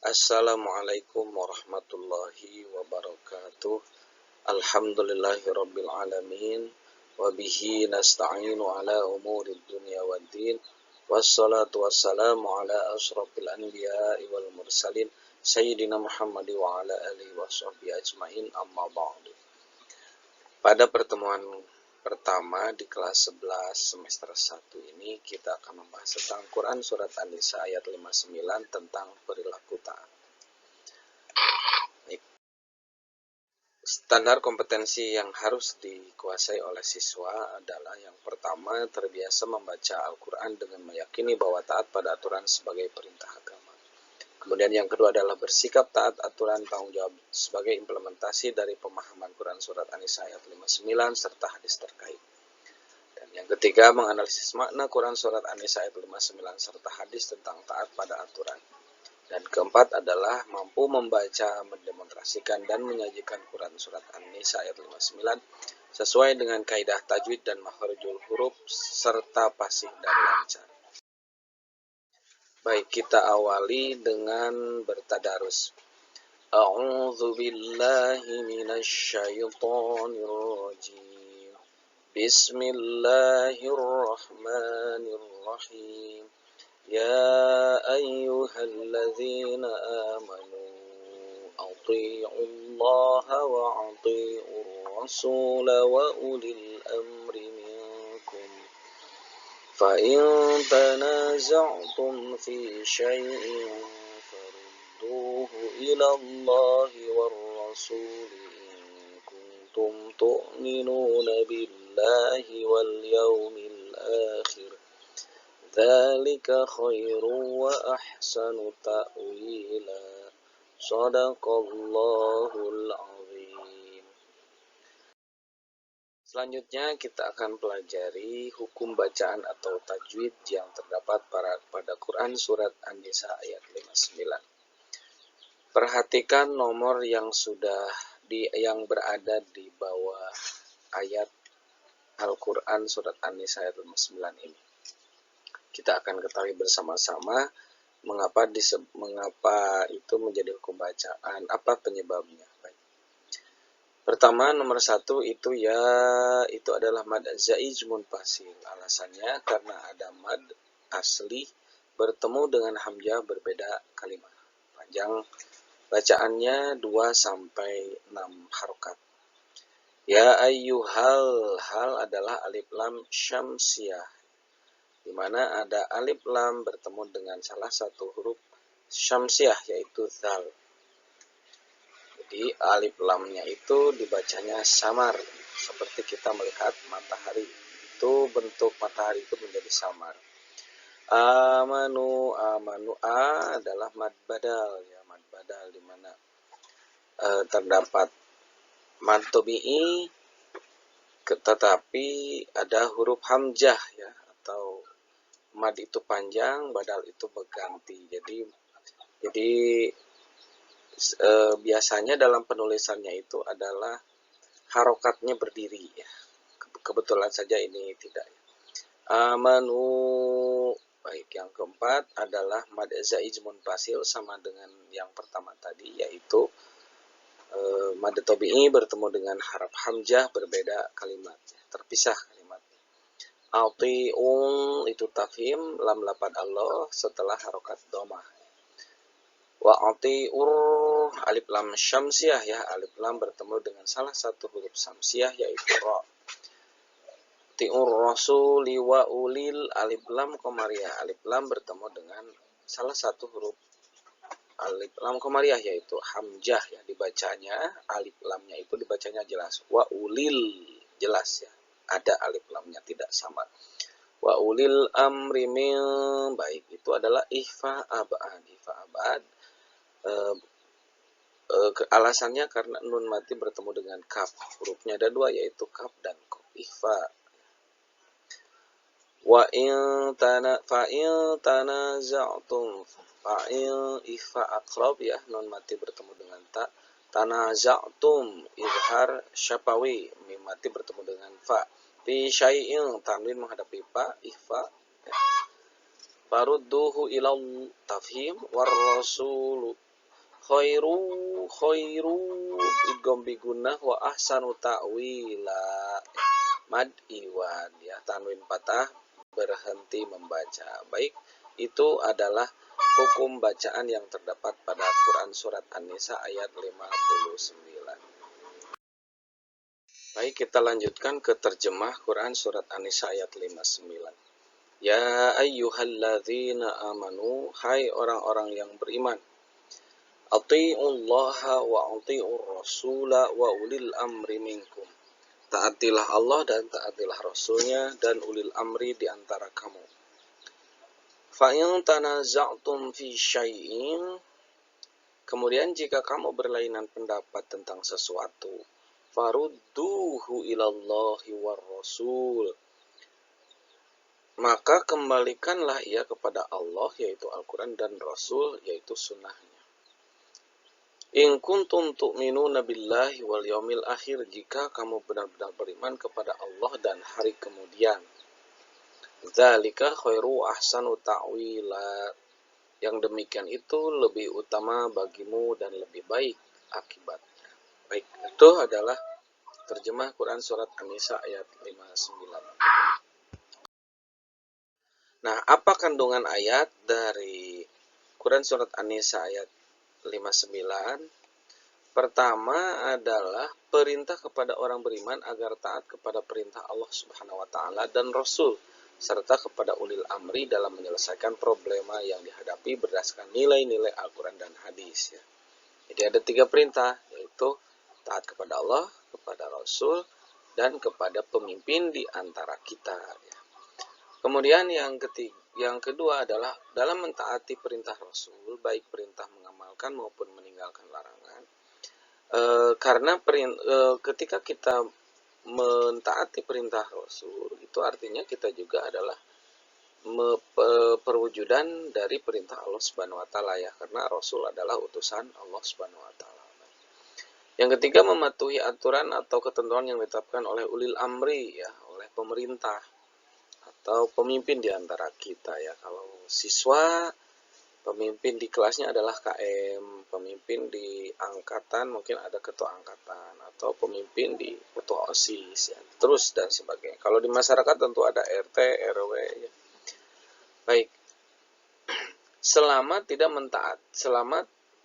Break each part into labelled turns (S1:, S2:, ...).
S1: Assalamualaikum warahmatullahi wabarakatuh. Alhamdulillahirabbil alamin wa bihi nasta'inu ala umurid dunya waddin. Wassalatu wassalamu ala asyrafil anbiya'i wal mursalin sayyidina Muhammad wa ala alihi washabbihi ajmain, amma ba'du. Pada pertemuan pertama di kelas 11 semester 1 ini kita akan membahas tentang Quran surat An-Nisa ayat 59 tentang perilaku taat. Standar kompetensi yang harus dikuasai oleh siswa adalah yang pertama, terbiasa membaca Al-Quran dengan meyakini bahwa taat pada aturan sebagai perintah agama. Kemudian yang kedua adalah bersikap taat aturan tanggung jawab sebagai implementasi dari pemahaman Quran surat An-Nisa ayat 59 serta hadis terkait. Dan yang ketiga, menganalisis makna Quran surat An-Nisa ayat 59 serta hadis tentang taat pada aturan. Dan keempat adalah mampu membaca, mendemonstrasikan, dan menyajikan Quran surat An-Nisa ayat 59 sesuai dengan kaidah tajwid dan makharijul huruf serta fasih dan lancar. Baik, kita awali dengan bertadarus. A'udzu billahi minasy syaithanir rajim. Bismillahirrahmanirrahim. Ya ayyuhalladzina amanu athi'ullaha wa athi'ur rasula wa ulil amri minkum. Fa in tanaza'tum fi syai'in farudduhu ila Allahi war rasul in kuntum tu'minuna billahi wal yawmil akhir. Dzalika khairu wa ahsanu ta'wila. Shadaqallahul azim. Selanjutnya kita akan pelajari hukum bacaan atau tajwid yang terdapat pada Quran surat An-Nisa ayat 59. Perhatikan nomor yang yang berada di bawah ayat Al-Quran surat An-Nisa ayat 59 ini. Kita akan ketahui bersama-sama mengapa itu menjadi hukum bacaan, apa penyebabnya. Baik. Pertama, nomor 1 itu adalah mad zaij munfasil. Alasannya karena ada mad asli bertemu dengan hamzah berbeda kalimat. Panjang bacaannya 2 sampai 6 harokat. Ya ayyuhal, hal adalah alif lam syamsiyah, di mana ada alif lam bertemu dengan salah satu huruf syamsiah yaitu zal. Jadi alif lamnya itu dibacanya samar, seperti kita melihat matahari. Itu bentuk matahari itu menjadi samar. Amanu, amanu a adalah mad badal ya, mad badal di mana terdapat mad tabi'i tetapi ada huruf hamzah ya, atau mad itu panjang, badal itu berganti. Jadi biasanya dalam penulisannya itu adalah harokatnya berdiri ya. Kebetulan saja ini tidak. Amanu. Baik, yang keempat adalah mad zaij munfasil sama dengan yang pertama tadi, yaitu mad tabi'i bertemu dengan haraf hamzah berbeda kalimat, terpisah kalimat. Ati'un itu tafhim, lam lapad Allah setelah harokat domah. Wa ati'ur alif lam syamsiyah ya, alif lam bertemu dengan salah satu huruf syamsiyah yaitu ra. Ti'ur rasuli wa ulil alif lam qamariyah, alif lam bertemu dengan salah satu huruf alif lam qamariyah yaitu hamzah ya, dibacanya alif lamnya itu dibacanya jelas. Wa ulil jelas ya, ada alif lamnya tidak sama. Wa ulil amri min, baik, itu adalah ikhfa abad. Ikhfa abad alasannya karena nun mati bertemu dengan kaf. Hurufnya ada 2 yaitu kaf dan kaf. Ikhfa. Wa in tanaza'tum, fa'il ikhfa aqrab ya, nun mati bertemu dengan ta. Tanaza'tum izhar syafawi, mim mati bertemu dengan fa. Fi syai'in, tanwin menghadapi fa, ikhfa. Farudduhu ilal tafhim war rasulu khairu khairu idgham bi gunnah wa ahsanu ta'wila mad iwan ya, tanwin patah berhenti membaca. Baik, itu adalah hukum bacaan yang terdapat pada Quran surat An-Nisa ayat 59. Baik, kita lanjutkan ke terjemah Quran surat An-Nisa ayat 59. Ya ayyuhalladzina amanu, hai orang-orang yang beriman, ati'ullaha wa ati'ur rasula wa ulil amri minkum. Taatilah Allah dan taatilah Rasulnya dan ulil amri di antara kamu. Fa in tanaza'tum fi syai'in, kemudian jika kamu berlainan pendapat tentang sesuatu, farudduhu ilallahi war rasul, maka kembalikanlah ia kepada Allah, yaitu Al-Quran, dan Rasul, yaitu sunnahnya. In kuntum tu'minuna billahi wal yaumil akhir, jika kamu benar-benar beriman kepada Allah dan hari kemudian. Dzalika khairu ahsanu ta'wila, yang demikian itu lebih utama bagimu dan lebih baik akibatnya. Baik, itu adalah terjemah Quran surat An-Nisa ayat 59. Nah, apa kandungan ayat dari Quran surat An-Nisa ayat 59? Pertama adalah perintah kepada orang beriman agar taat kepada perintah Allah Subhanahu wa taala dan Rasul, serta kepada ulil amri dalam menyelesaikan problema yang dihadapi berdasarkan nilai-nilai Al-Quran dan hadis ya. Jadi ada 3 perintah, yaitu taat kepada Allah, kepada Rasul, dan kepada pemimpin di antara kita ya. Kemudian yang kedua adalah dalam mentaati perintah Rasul, baik perintah mengamalkan maupun meninggalkan larangan. Karena ketika kita mentaati perintah Rasul, itu artinya kita juga adalah perwujudan dari perintah Allah Subhanahu wa taala ya, karena Rasul adalah utusan Allah Subhanahu wa taala. Yang ketiga, mematuhi aturan atau ketentuan yang ditetapkan oleh ulil amri ya, oleh pemerintah atau pemimpin di antara kita ya. Kalau siswa, pemimpin di kelasnya adalah KM, pemimpin di angkatan mungkin ada ketua angkatan, atau pemimpin di ketua OSIS ya, terus dan sebagainya. Kalau di masyarakat tentu ada RT, RW ya. Baik, selama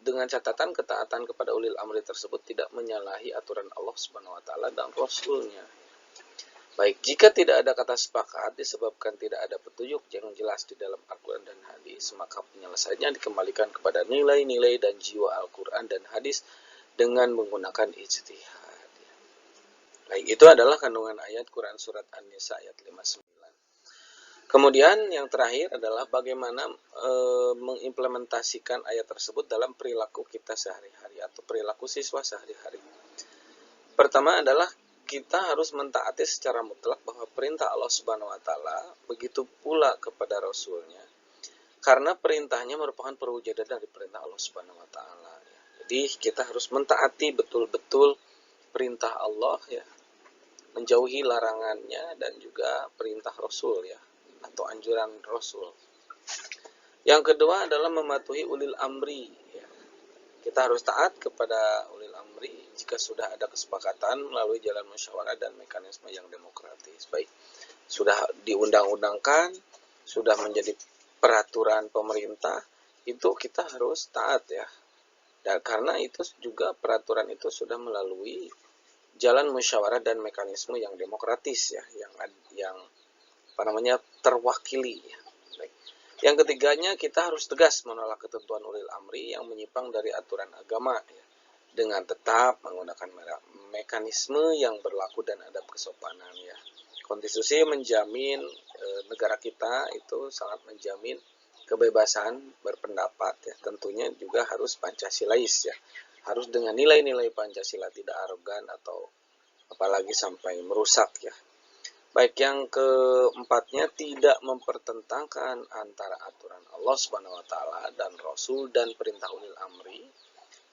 S1: dengan catatan ketaatan kepada ulil amri tersebut tidak menyalahi aturan Allah Subhanahu wa taala dan Rasulnya. Baik, jika tidak ada kata sepakat disebabkan tidak ada petunjuk yang jelas di dalam Al-Quran dan hadis, maka penyelesaiannya dikembalikan kepada nilai-nilai dan jiwa Al-Quran dan hadis dengan menggunakan ijtihad. Baik, itu adalah kandungan ayat Quran surat An-Nisa ayat 59. Kemudian yang terakhir adalah bagaimana mengimplementasikan ayat tersebut dalam perilaku kita sehari-hari atau perilaku siswa sehari-hari. Pertama adalah kita harus mentaati secara mutlak bahwa perintah Allah Subhanahu wa taala, begitu pula kepada Rasulnya, karena perintahnya merupakan perwujudan dari perintah Allah Subhanahu wa taala. Jadi kita harus mentaati betul-betul perintah Allah ya, menjauhi larangannya dan juga perintah Rasul ya, atau anjuran Rasul. Yang kedua adalah mematuhi ulil amri ya. Kita harus taat kepada ulil amri jika sudah ada kesepakatan melalui jalan musyawarah dan mekanisme yang demokratis. Baik, sudah diundang-undangkan, sudah menjadi peraturan pemerintah, itu kita harus taat ya. Dan karena itu juga peraturan itu sudah melalui jalan musyawarah dan mekanisme yang demokratis ya, yang terwakili ya. Baik. Yang ketiganya, kita harus tegas menolak ketentuan ulil amri yang menyimpang dari aturan agama ya, dengan tetap menggunakan mekanisme yang berlaku dan adab kesopanan ya. Konstitusi menjamin negara kita itu sangat menjamin kebebasan berpendapat ya, tentunya juga harus Pancasilais ya, harus dengan nilai-nilai Pancasila, tidak arogan atau apalagi sampai merusak ya. Baik, yang keempatnya, tidak mempertentangkan antara aturan Allah Subhanahu wa taala dan Rasul dan perintah ulil amri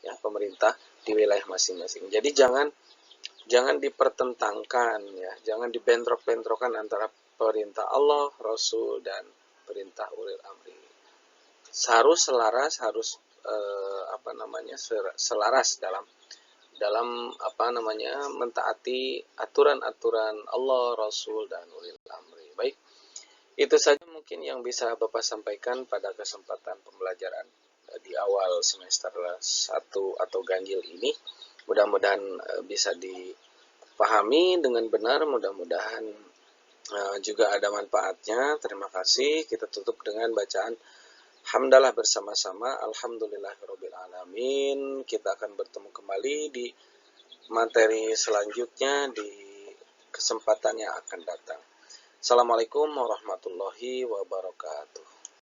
S1: ya, pemerintah di wilayah masing-masing. Jadi jangan dipertentangkan ya, jangan dibentrok-bentrokan antara perintah Allah, Rasul dan perintah ulil amri. Harus selaras, harus selaras dalam mentaati aturan-aturan Allah, Rasul, dan ulil amri. Baik, itu saja mungkin yang bisa Bapak sampaikan pada kesempatan pembelajaran di awal semester 1 atau ganjil ini. Mudah-mudahan bisa dipahami dengan benar, mudah-mudahan juga ada manfaatnya. Terima kasih. Kita tutup dengan bacaan hamdalah bersama-sama. Alhamdulillahirabbil alamin. Kita akan bertemu kembali di materi selanjutnya di kesempatan yang akan datang. Assalamualaikum warahmatullahi wabarakatuh.